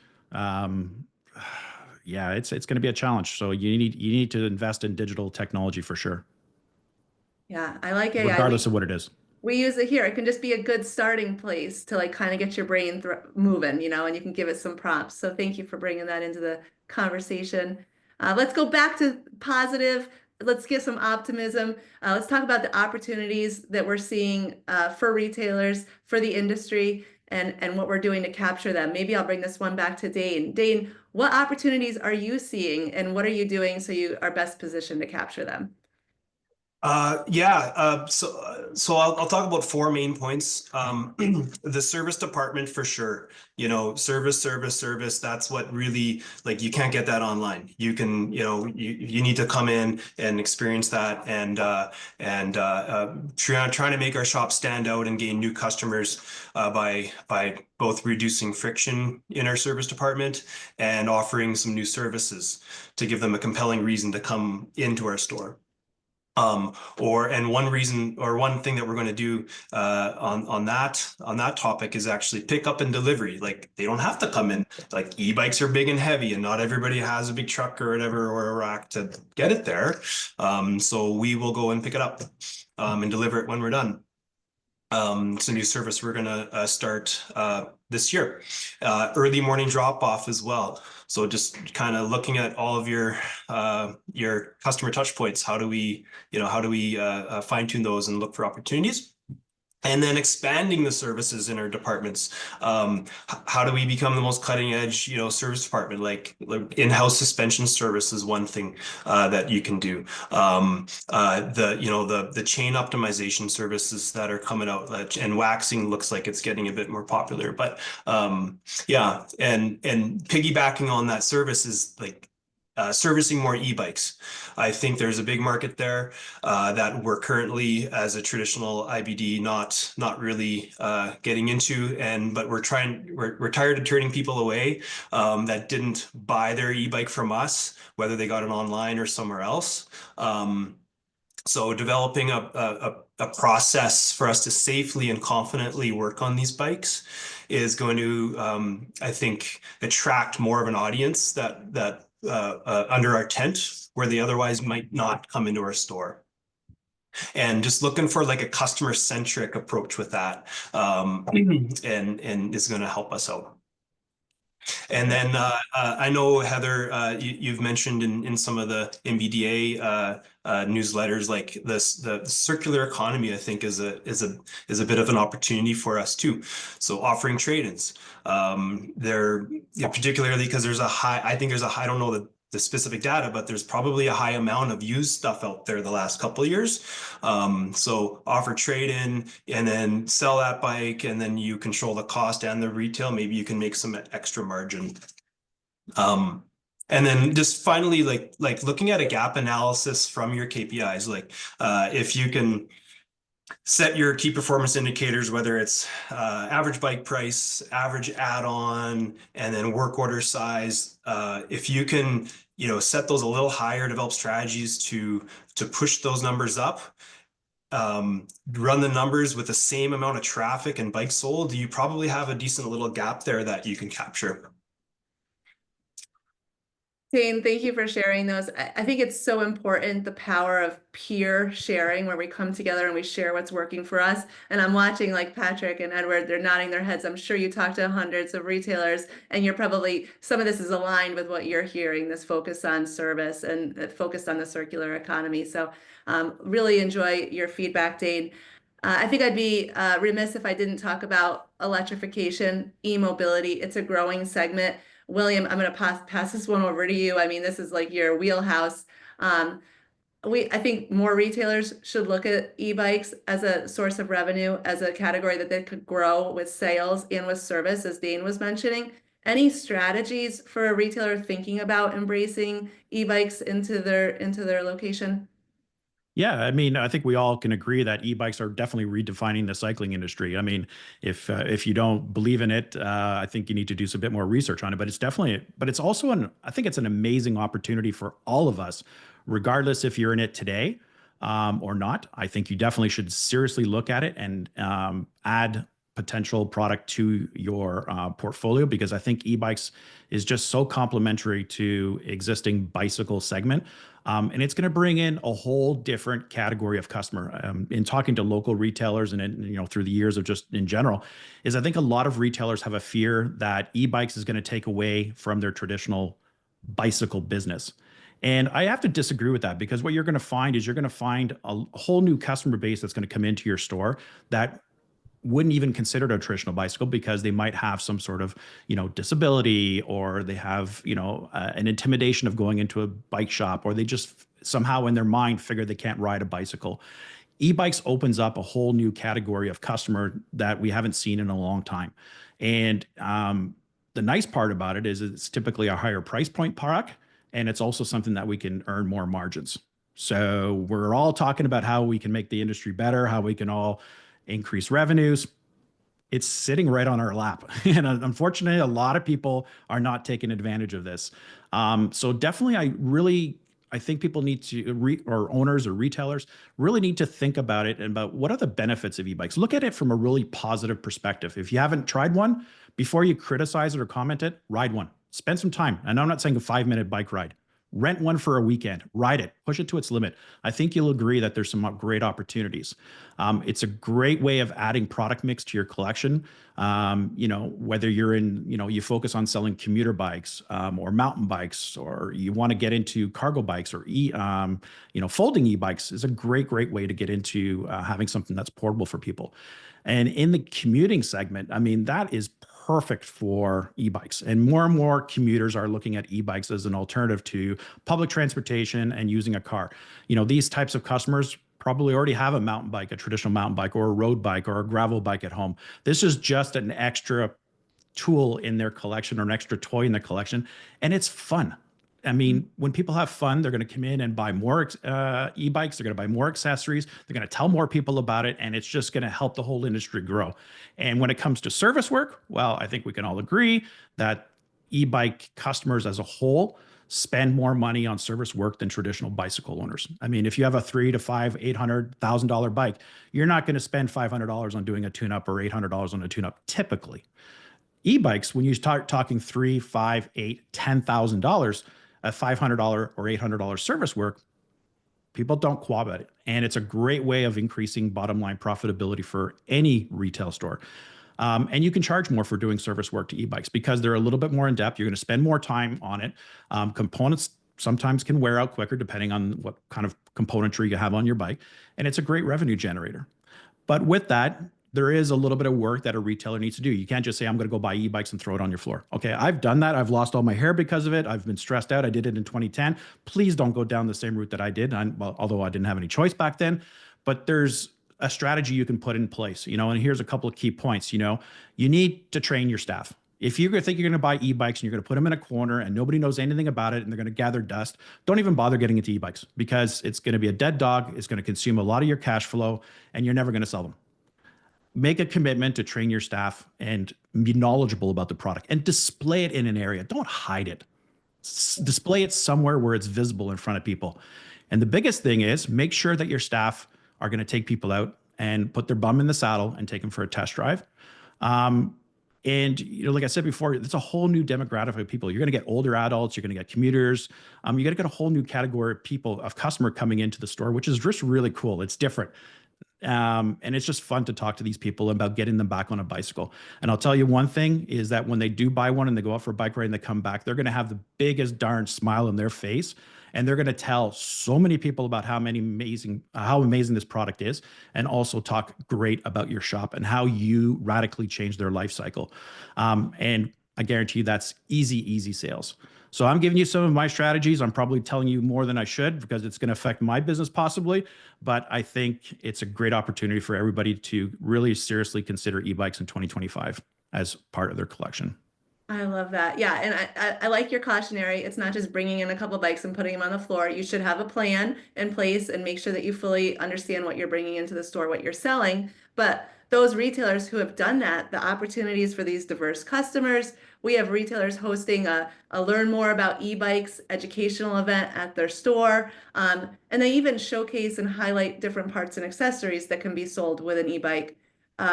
it's going to be a challenge. So you need to invest in digital technology for sure. Yeah, I like AI. Regardless of what it is. We use it here. It can just be a good starting place to kind of get your brain moving, and you can give it some prompts. So thank you for bringing that into the conversation. Let's go back to positive. Let's get some optimism. Let's talk about the opportunities that we're seeing for retailers, for the industry, and what we're doing to capture them. Maybe I'll bring this one back to Dane. Dane, what opportunities are you seeing, and what are you doing so you are best positioned to capture them? So I'll talk about 4 main points. The service department for sure. Service. That's what really, you can't get that online. You can, you need to come in and experience that, and trying to make our shop stand out and gain new customers by both reducing friction in our service department and offering some new services to give them a compelling reason to come into our store. One thing that we're going to do on that topic is actually pick up and delivery. They don't have to come in. E-bikes are big and heavy, and not everybody has a big truck or whatever, or a rack to get it there. So we will go and pick it up and deliver it when we're done. It's a new service we're going to start this year. Early morning drop off as well. So just kind of looking at all of your customer touch points. How do we fine tune those and look for opportunities? And then expanding the services in our departments. How do we become the most cutting edge, service department? Like in-house suspension service is one thing that you can do. The chain optimization services that are coming out, and waxing looks like it's getting a bit more popular. But and piggybacking on that service is servicing more e-bikes. I think there's a big market there that we're currently, as a traditional IBD, not really getting into, but we're tired of turning people away that didn't buy their e-bike from us, whether they got it online or somewhere else. So developing a process for us to safely and confidently work on these bikes is going to, I think, attract more of an audience that under our tent where they otherwise might not come into our store. And just looking for a customer-centric approach with that, and is going to help us out. And then I know, Heather, you've mentioned in some of the MBDA newsletters, the circular economy, I think is a bit of an opportunity for us too. So offering trade-ins, particularly because there's I don't know the specific data, but there's probably a high amount of used stuff out there the last couple of years. So offer trade-in and then sell that bike, and then you control the cost and the retail. Maybe you can make some extra margin. And then just finally, like looking at a gap analysis from your KPIs, like if you can set your key performance indicators, whether it's average bike price, average add-on, and then work order size. If you can, set those a little higher, develop strategies to push those numbers up, run the numbers with the same amount of traffic and bikes sold, you probably have a decent little gap there that you can capture. Dane, thank you for sharing those. I think it's so important, the power of peer sharing, where we come together and we share what's working for us. And I'm watching like Patrick and Edward, they're nodding their heads. I'm sure you talk to hundreds of retailers and you're probably, some of this is aligned with what you're hearing, this focus on service and focused on the circular economy. So really enjoy your feedback, Dane. I think I'd be remiss if I didn't talk about electrification, e-mobility. It's a growing segment. William, I'm going to pass this one over to you. I mean, this is like your wheelhouse. I think more retailers should look at e-bikes as a source of revenue, as a category that they could grow with sales and with service, as Dane was mentioning. Any strategies for a retailer thinking about embracing e-bikes into their location? Yeah, I mean, I think we all can agree that e-bikes are definitely redefining the cycling industry. I mean, if you don't believe in it, I think you need to do some bit more research on it. But it's also I think it's an amazing opportunity for all of us, regardless if you're in it today or not. I think you definitely should seriously look at it and add potential product to your portfolio, because I think e-bikes is just so complementary to existing bicycle segment. And it's going to bring in a whole different category of customer. In talking to local retailers and through the years of just in general, is I think a lot of retailers have a fear that e-bikes is going to take away from their traditional bicycle business. And I have to disagree with that, because what you're going to find is you're going to find a whole new customer base that's going to come into your store that wouldn't even consider it a traditional bicycle, because they might have some sort of, disability, or they have, an intimidation of going into a bike shop, or they just somehow in their mind figure they can't ride a bicycle. E-bikes opens up a whole new category of customer that we haven't seen in a long time. And the nice part about it is it's typically a higher price point product, and it's also something that we can earn more margins. So we're all talking about how we can make the industry better, how we can all increase revenues. It's sitting right on our lap. And unfortunately, a lot of people are not taking advantage of this. So definitely, I think people need to, or owners or retailers really need to think about it and about what are the benefits of e-bikes. Look at it from a really positive perspective. If you haven't tried one, before you criticize it or comment it, ride one. Spend some time. And I'm not saying a 5-minute bike ride. Rent one for a weekend, ride it, push it to its limit. I think you'll agree that there's some great opportunities. It's a great way of adding product mix to your collection. Whether you're in, you focus on selling commuter bikes or mountain bikes, or you want to get into cargo bikes or folding e-bikes is a great way to get into having something that's portable for people. And in the commuting segment, I mean, that is perfect for e-bikes. And more commuters are looking at e-bikes as an alternative to public transportation and using a car. These types of customers probably already have a mountain bike, a traditional mountain bike, or a road bike, or a gravel bike at home. This is just an extra tool in their collection, or an extra toy in the collection, and it's fun. I mean, when people have fun, they're going to come in and buy more e-bikes. They're going to buy more accessories. They're going to tell more people about it, and it's just going to help the whole industry grow. And when it comes to service work, well, I think we can all agree that e-bike customers as a whole spend more money on service work than traditional bicycle owners. I mean, if you have a $300,000 to $500,000, $800,000 bike, you're not going to spend $500 on doing a tune-up or $800 on a tune-up typically. E-bikes, when you start talking $3,000, $5,000, $8,000, $10,000, a $500 or $800 service work, people don't quab at it. And it's a great way of increasing bottom line profitability for any retail store. And you can charge more for doing service work to e-bikes because they're a little bit more in depth. You're going to spend more time on it. Components sometimes can wear out quicker depending on what kind of componentry you have on your bike. And it's a great revenue generator. But with that, there is a little bit of work that a retailer needs to do. You can't just say, I'm going to go buy e-bikes and throw it on your floor. Okay, I've done that. I've lost all my hair because of it. I've been stressed out. I did it in 2010. Please don't go down the same route that I did, although I didn't have any choice back then. But there's a strategy you can put in place, and here's a couple of key points. You need to train your staff. If you think you're going to buy e-bikes and you're going to put them in a corner and nobody knows anything about it and they're going to gather dust, don't even bother getting into e-bikes, because it's going to be a dead dog. It's going to consume a lot of your cash flow and you're never going to sell them. Make a commitment to train your staff and be knowledgeable about the product and display it in an area. Don't hide it. Display it somewhere where it's visible in front of people. And the biggest thing is make sure that your staff are going to take people out and put their bum in the saddle and take them for a test drive. And like I said before, it's a whole new demographic of people. You're going to get older adults. You're going to get commuters. You're going to get a whole new category of people, of customer coming into the store, which is just really cool. It's different. And it's just fun to talk to these people about getting them back on a bicycle. And I'll tell you one thing is that when they do buy one and they go out for a bike ride and they come back, they're going to have the biggest darn smile on their face. And they're going to tell so many people about how amazing this product is, and also talk great about your shop and how you radically change their life cycle. And I guarantee you that's easy sales. So I'm giving you some of my strategies. I'm probably telling you more than I should because it's going to affect my business possibly, but I think it's a great opportunity for everybody to really seriously consider e-bikes in 2025 as part of their collection. I love that. Yeah, and I like your cautionary. It's not just bringing in a couple bikes and putting them on the floor. You should have a plan in place and make sure that you fully understand what you're bringing into the store, what you're selling. But those retailers who have done that, the opportunities for these diverse customers, we have retailers hosting a learn more about e-bikes educational event at their store. And they even showcase and highlight different parts and accessories that can be sold with an e-bike.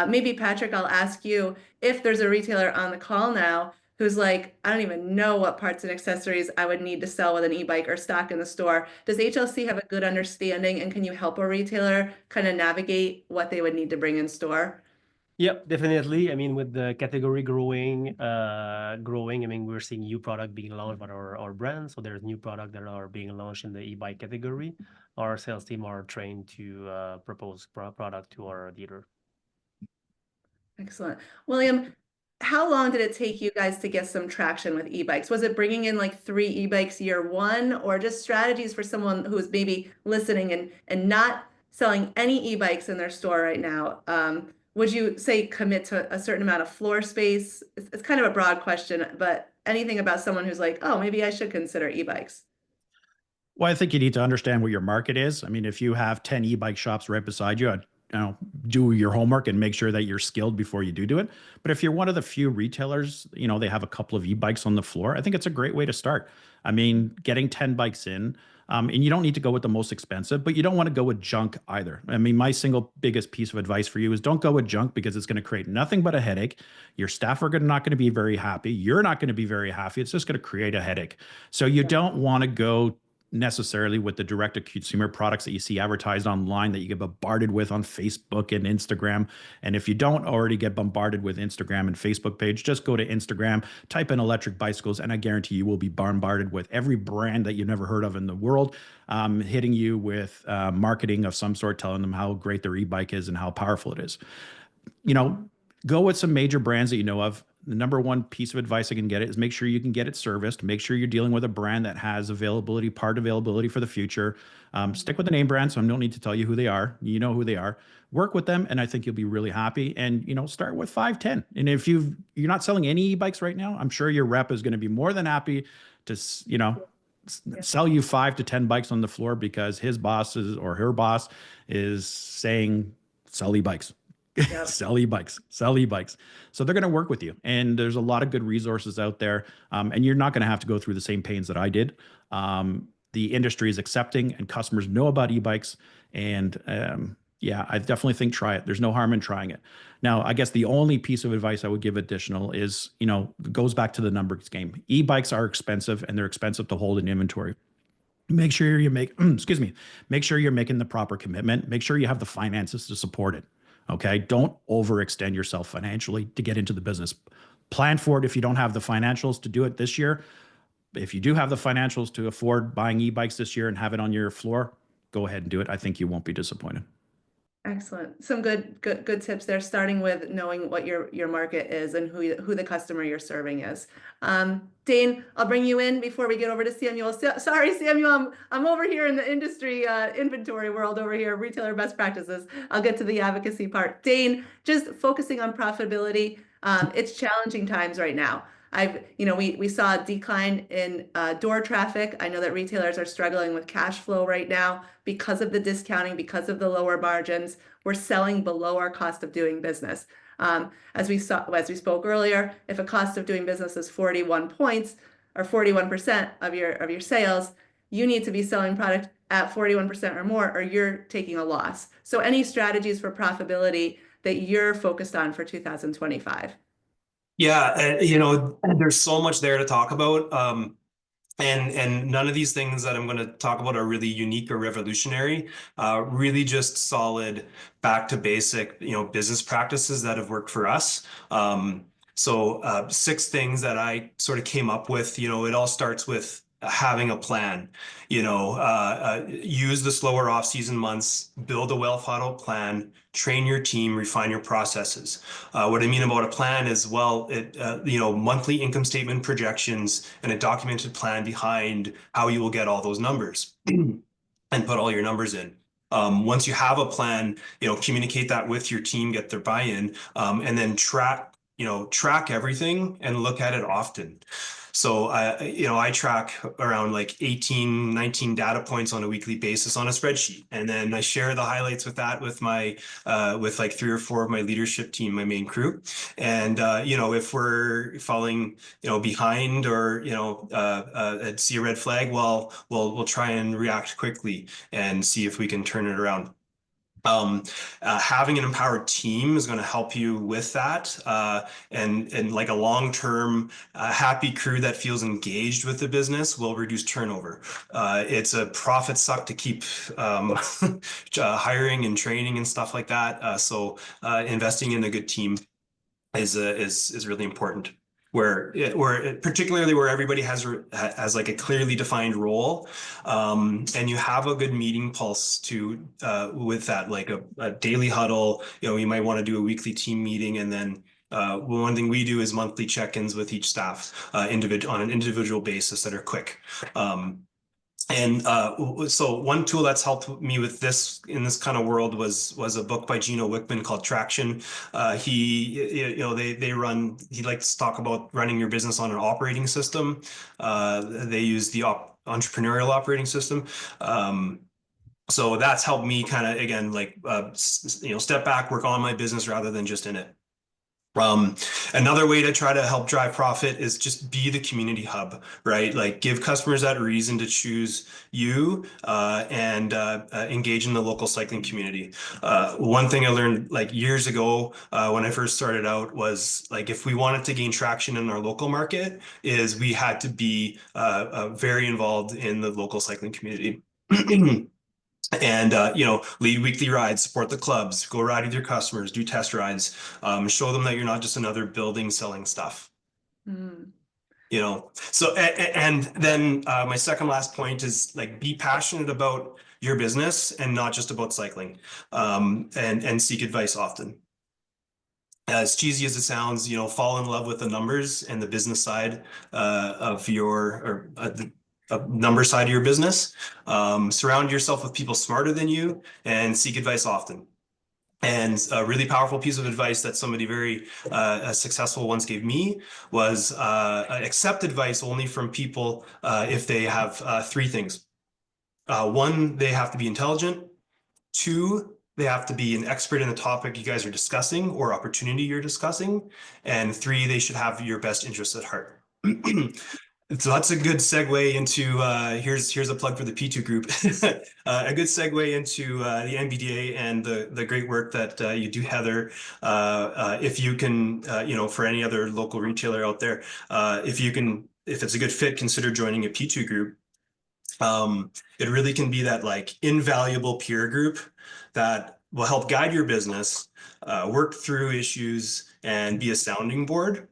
Maybe Patrick, I'll ask you if there's a retailer on the call now who's like, I don't even know what parts and accessories I would need to sell with an e-bike or stock in the store. Does HLC have a good understanding, and can you help a retailer kind of navigate what they would need to bring in store? Yep, definitely. I mean, with the category growing, I mean, we're seeing new product being launched by our brand. So there's new product that are being launched in the e-bike category. Our sales team are trained to propose product to our dealer. Excellent. William, how long did it take you guys to get some traction with e-bikes? Was it bringing in like 3 e-bikes year one, or just strategies for someone who's maybe listening and not selling any e-bikes in their store right now? Would you say commit to a certain amount of floor space? It's kind of a broad question, but anything about someone who's like, oh, maybe I should consider e-bikes? Well, I think you need to understand what your market is. I mean, if you have 10 e-bike shops right beside you, do your homework and make sure that you're skilled before you do it. But if you're one of the few retailers, they have a couple of e-bikes on the floor, I think it's a great way to start. I mean, getting 10 bikes in, and you don't need to go with the most expensive, but you don't want to go with junk either. I mean, my single biggest piece of advice for you is don't go with junk, because it's going to create nothing but a headache. Your staff are not going to be very happy. You're not going to be very happy. It's just going to create a headache. So you don't want to go necessarily with the direct-to-consumer products that you see advertised online that you get bombarded with on Facebook and Instagram. And if you don't already get bombarded with Instagram and Facebook page, just go to Instagram, type in electric bicycles, and I guarantee you will be bombarded with every brand that you've never heard of in the world, hitting you with marketing of some sort, telling them how great their e-bike is and how powerful it is. Go with some major brands that you know of. The number one piece of advice I can get is make sure you can get it serviced. Make sure you're dealing with a brand that has part availability for the future. Stick with the name brand, so I don't need to tell you who they are. You know who they are. Work with them, and I think you'll be really happy. And start with 5, 10. And if you're not selling any e-bikes right now, I'm sure your rep is going to be more than happy to sell you 5 to 10 bikes on the floor, because his boss or her boss is saying sell e-bikes. Yep. Sell e-bikes. So they're going to work with you. And there's a lot of good resources out there. And you're not going to have to go through the same pains that I did. The industry is accepting and customers know about e-bikes. And I definitely think try it. There's no harm in trying it. Now, I guess the only piece of advice I would give additional is, goes back to the numbers game. E-bikes are expensive, and they're expensive to hold in inventory. Make sure make sure you're making the proper commitment. Make sure you have the finances to support it. Okay. Don't overextend yourself financially to get into the business. Plan for it if you don't have the financials to do it this year. If you do have the financials to afford buying e-bikes this year and have it on your floor, go ahead and do it. I think you won't be disappointed. Excellent. Some good tips there, starting with knowing what your market is and who the customer you're serving is. Dane, I'll bring you in before we get over to Samuel. Sorry, Samuel, I'm over here in the industry inventory world over here, retailer best practices. I'll get to the advocacy part. Dane, just focusing on profitability. It's challenging times right now. We saw a decline in door traffic. I know that retailers are struggling with cash flow right now because of the discounting, because of the lower margins. We're selling below our cost of doing business. As we spoke earlier, if a cost of doing business is 41 points or 41% of your sales, you need to be selling product at 41% or more, or you're taking a loss. So any strategies for profitability that you're focused on for 2025? Yeah, there's so much there to talk about. And none of these things that I'm going to talk about are really unique or revolutionary. Really just solid, back to basic, business practices that have worked for us. So 6 things that I sort of came up with. It all starts with having a plan. Use the slower off-season months, build a well-thought-out plan, train your team, refine your processes. What I mean about a plan is, monthly income statement projections and a documented plan behind how you will get all those numbers and put all your numbers in. Once you have a plan, communicate that with your team, get their buy-in, and then track everything and look at it often. So I track around like 18, 19 data points on a weekly basis on a spreadsheet. And then I share the highlights with my with like 3 or 4 of my leadership team, my main crew. And if we're falling behind or see a red flag, we'll try and react quickly and see if we can turn it around. Having an empowered team is going to help you with that, and like a long-term happy crew that feels engaged with the business will reduce turnover. It's a profit suck to keep hiring and training and stuff like that. So investing in a good team is really important. Particularly where everybody has like a clearly defined role, and you have a good meeting pulse with that, like a daily huddle. You might want to do a weekly team meeting, and then one thing we do is monthly check-ins with each staff, on an individual basis that are quick. So one tool that's helped me with this in this kind of world was a book by Gino Wickman called Traction. He likes to talk about running your business on an operating system. They use the entrepreneurial operating system. So that's helped me kind of, again, step back, work on my business rather than just in it. Another way to try to help drive profit is just be the community hub, right? Like give customers that reason to choose you, and engage in the local cycling community. One thing I learned like years ago when I first started out was like, if we wanted to gain traction in our local market, is we had to be very involved in the local cycling community. And lead weekly rides, support the clubs, go ride with your customers, do test rides, show them that you're not just another building selling stuff. So and then my second last point is like, be passionate about your business and not just about cycling, and seek advice often. As cheesy as it sounds, fall in love with the numbers and the business side of the number side of your business. Surround yourself with people smarter than you and seek advice often. And a really powerful piece of advice that somebody very successful once gave me was accept advice only from people if they have 3 things. 1, they have to be intelligent. 2, they have to be an expert in the topic you guys are discussing or opportunity you're discussing. And 3, they should have your best interests at heart. So that's a good segue into here's a plug for the P2 group. A good segue into the NBDA and the great work that you do, Heather. If you can, for any other local retailer out there, if it's a good fit, consider joining a P2 group. It really can be that like invaluable peer group that will help guide your business, work through issues, and be a sounding board.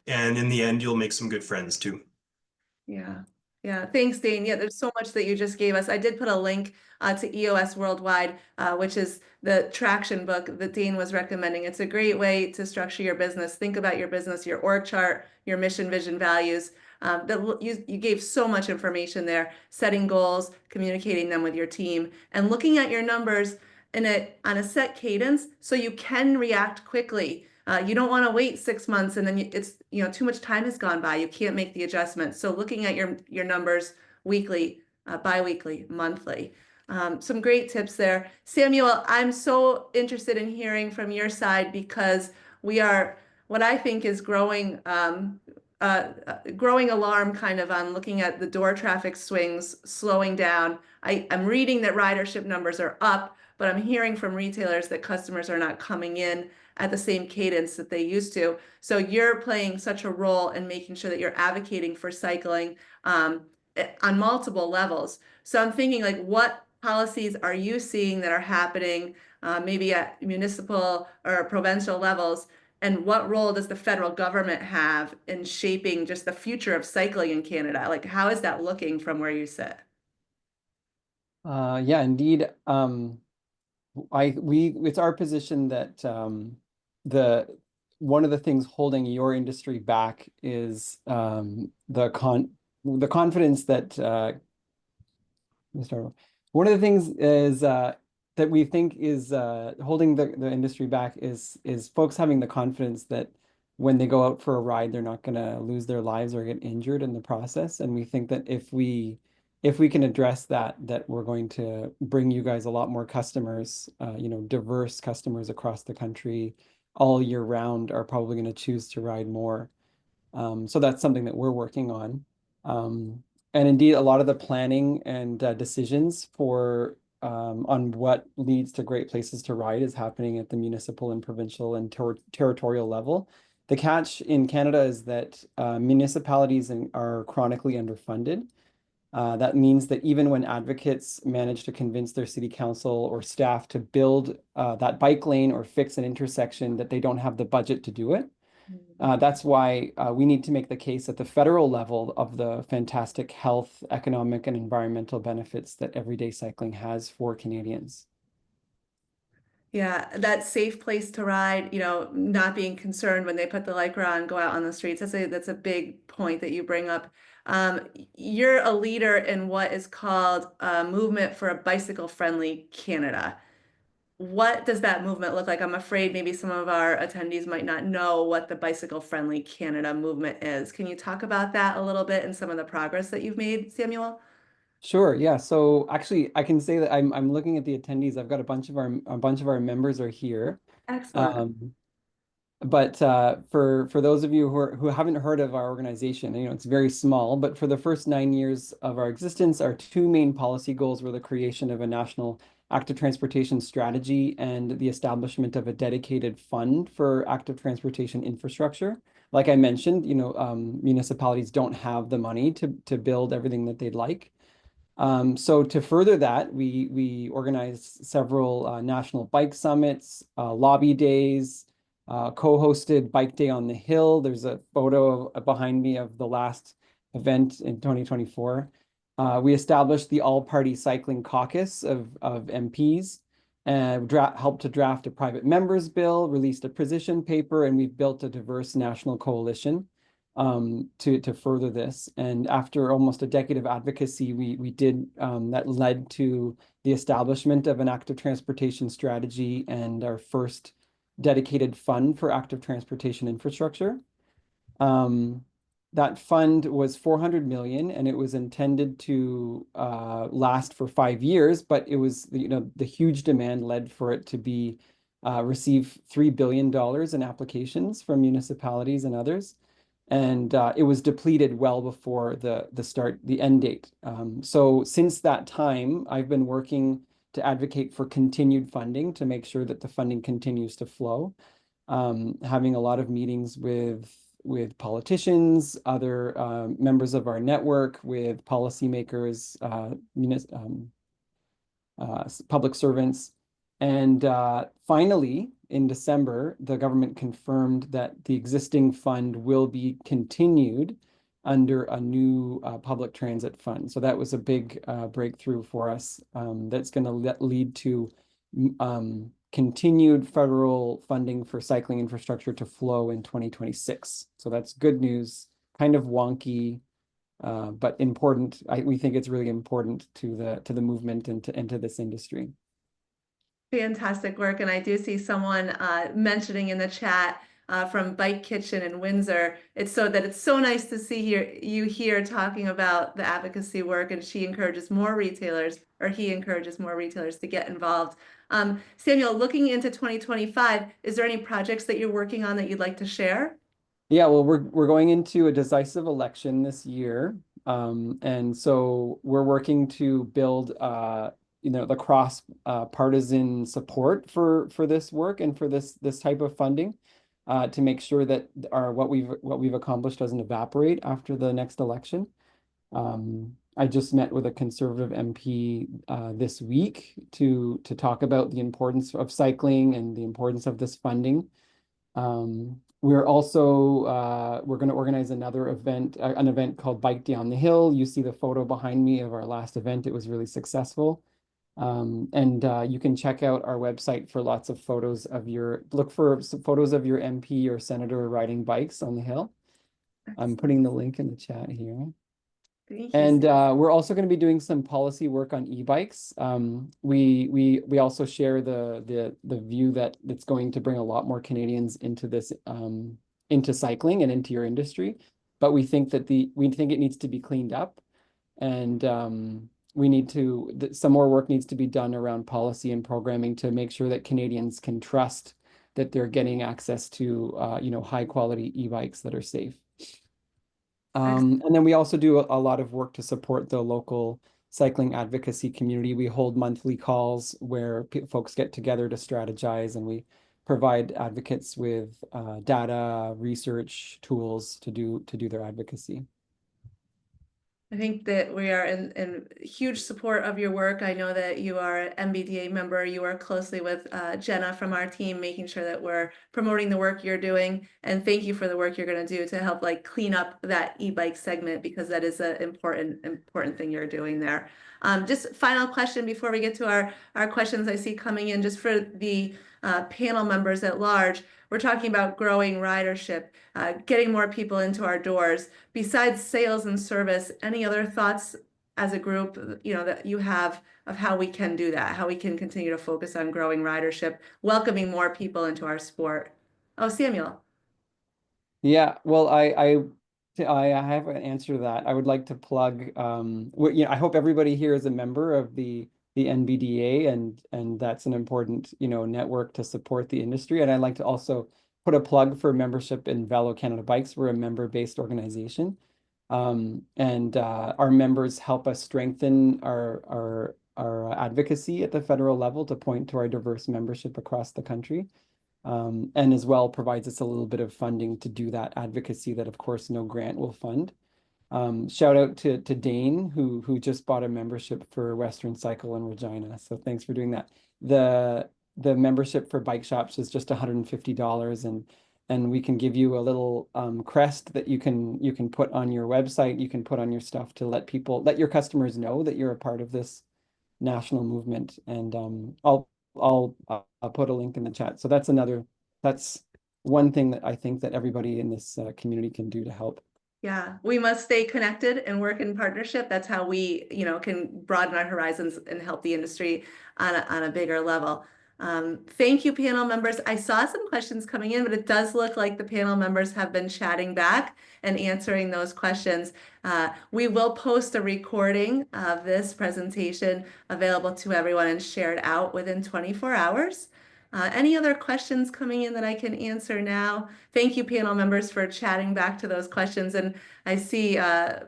And in the end, you'll make some good friends too. Yeah. Thanks, Dane. Yeah, there's so much that you just gave us. I did put a link to EOS Worldwide, which is the traction book that Dane was recommending. It's a great way to structure your business. Think about your business, your org chart, your mission, vision, values. You gave so much information there, setting goals, communicating them with your team, and looking at your numbers on a set cadence so you can react quickly. You don't want to wait 6 months and then it's, too much time has gone by. You can't make the adjustments. So looking at your numbers weekly, bi-weekly, monthly. Some great tips there. Samuel, I'm so interested in hearing from your side because we are what I think is growing alarm kind of on looking at the door traffic swings slowing down. I'm reading that ridership numbers are up, but I'm hearing from retailers that customers are not coming in at the same cadence that they used to. So you're playing such a role in making sure that you're advocating for cycling on multiple levels. So I'm thinking like, what policies are you seeing that are happening maybe at municipal or provincial levels? And what role does the federal government have in shaping just the future of cycling in Canada? Like, how is that looking from where you sit? Yeah, indeed. It's our position that the one of the things holding your industry back is the confidence that one of the things is that we think is holding the industry back is folks having the confidence that when they go out for a ride, they're not going to lose their lives or get injured in the process. And we think that if we can address that we're going to bring you guys a lot more customers, diverse customers across the country all year round are probably going to choose to ride more. So that's something that we're working on. And indeed, a lot of the planning and decisions for on what leads to great places to ride is happening at the municipal and provincial and territorial level. The catch in Canada is that municipalities are chronically underfunded. That means that even when advocates manage to convince their city council or staff to build that bike lane or fix an intersection, that they don't have the budget to do it. That's why we need to make the case at the federal level of the fantastic health, economic, and environmental benefits that everyday cycling has for Canadians. Yeah, that safe place to ride, not being concerned when they put the Lycra on, go out on the streets. That's a big point that you bring up. You're a leader in what is called a movement for a bicycle-friendly Canada. What does that movement look like? I'm afraid maybe some of our attendees might not know what the bicycle-friendly Canada movement is. Can you talk about that a little bit and some of the progress that you've made, Samuel? Sure. Yeah. So actually, I can say that I'm looking at the attendees. I've got a bunch of our members are here. Excellent. But for those of you who haven't heard of our organization, it's very small. But for the first 9 years of our existence, our two main policy goals were the creation of a national active transportation strategy and the establishment of a dedicated fund for active transportation infrastructure. Like I mentioned, municipalities don't have the money to build everything that they'd like. So to further that, we organized several national bike summits, lobby days, co-hosted Bike Day on the Hill. There's a photo behind me of the last event in 2024. We established the all-party cycling caucus of MPs and helped to draft a private members bill, released a position paper, and we've built a diverse national coalition to further this. And after almost a decade of advocacy, we did that led to the establishment of an active transportation strategy and our first dedicated fund for active transportation infrastructure. That fund was 400 million, and it was intended to last for 5 years, but it was the huge demand led for it to be receive $3 billion in applications from municipalities and others. And it was depleted well before the end date. So since that time, I've been working to advocate for continued funding to make sure that the funding continues to flow. Having a lot of meetings with politicians, other members of our network, with policymakers, public servants. And finally, in December, the government confirmed that the existing fund will be continued under a new public transit fund. So that was a big breakthrough for us. That's going to lead to continued federal funding for cycling infrastructure to flow in 2026. So that's good news, kind of wonky, but important. We think it's really important to the movement and to this industry. Fantastic work. And I do see someone mentioning in the chat from Bike Kitchen in Windsor. It's so nice to see you here talking about the advocacy work, and he encourages more retailers to get involved. Samuel, looking into 2025, is there any projects that you're working on that you'd like to share? Yeah, well, we're going into a decisive election this year. And so we're working to build the cross partisan support for this work and for this type of funding to make sure that what we've accomplished doesn't evaporate after the next election. I just met with a conservative MP this week to talk about the importance of cycling and the importance of this funding. We're also we're going to organize another event, an event called Bike Down the Hill. You see the photo behind me of our last event. It was really successful. And you can check out our website for lots of photos of look for some photos of your MP or senator riding bikes on the hill. I'm putting the link in the chat here. And we're also going to be doing some policy work on e-bikes. We also share the view that it's going to bring a lot more Canadians into this into cycling and into your industry, but we think it needs to be cleaned up, and some more work needs to be done around policy and programming to make sure that Canadians can trust that they're getting access to high quality e-bikes that are safe. And then we also do a lot of work to support the local cycling advocacy community. We hold monthly calls where folks get together to strategize, and we provide advocates with data, research tools to do their advocacy. I think that we are in huge support of your work. I know that you are an MBDA member. You work closely with Jenna from our team, making sure that we're promoting the work you're doing. And thank you for the work you're going to do to help clean up that e-bike segment, because that is an important thing you're doing there. Just final question before we get to our questions I see coming in, just for the panel members at large. We're talking about growing ridership, getting more people into our doors. Besides sales and service, any other thoughts as a group, that you have of how we can do that, how we can continue to focus on growing ridership, welcoming more people into our sport? Oh, Samuel. Yeah, well, I have an answer to that. I would like to plug. I hope everybody here is a member of the NBDA, and that's an important network to support the industry. And I'd like to also put a plug for membership in Vélo Canada Bikes. We're a member-based organization, and our members help us strengthen our advocacy at the federal level to point to our diverse membership across the country, and as well provides us a little bit of funding to do that advocacy that, of course, no grant will fund. Shout out to Dane, who just bought a membership for Western Cycle in Regina. So thanks for doing that. The membership for bike shops is just $150, and we can give you a little crest that you can put on your website. You can put on your stuff to let your customers know that you're a part of this national movement. And I'll put a link in the chat. So that's one thing that I think that everybody in this community can do to help. Yeah, we must stay connected and work in partnership. That's how we, can broaden our horizons and help the industry on a bigger level. Thank you, panel members. I saw some questions coming in, but it does look like the panel members have been chatting back and answering those questions. We will post a recording of this presentation available to everyone and share it out within 24 hours. Any other questions coming in that I can answer now? Thank you, panel members, for chatting back to those questions. And I see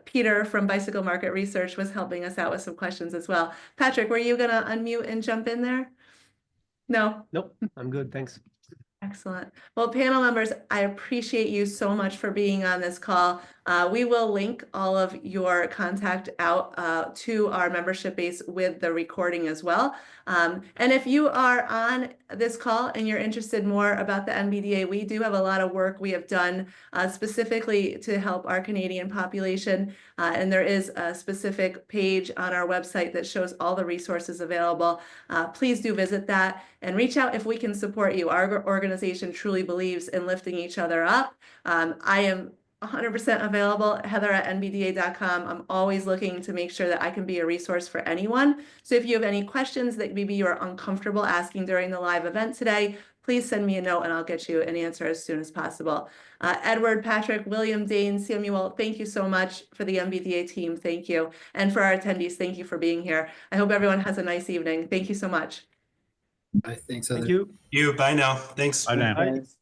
Peter from Bicycle Market Research was helping us out with some questions as well. Patrick, were you going to unmute and jump in there? No? Nope, I'm good. Thanks. Excellent. Well, panel members, I appreciate you so much for being on this call. We will link all of your contact out to our membership base with the recording as well. And if you are on this call and you're interested more about the NBDA, we do have a lot of work we have done specifically to help our Canadian population. And there is a specific page on our website that shows all the resources available. Please do visit that and reach out if we can support you. Our organization truly believes in lifting each other up. I am 100% available, heather@nbda.com. I'm always looking to make sure that I can be a resource for anyone. So if you have any questions that maybe you're uncomfortable asking during the live event today, please send me a note and I'll get you an answer as soon as possible. Edward, Patrick, William, Dane, Samuel, thank you so much for the MBDA team. Thank you. And for our attendees, thank you for being here. I hope everyone has a nice evening. Thank you so much. Thanks, Heather. Thank you. You, bye now. Thanks. Bye now. Bye. Guys.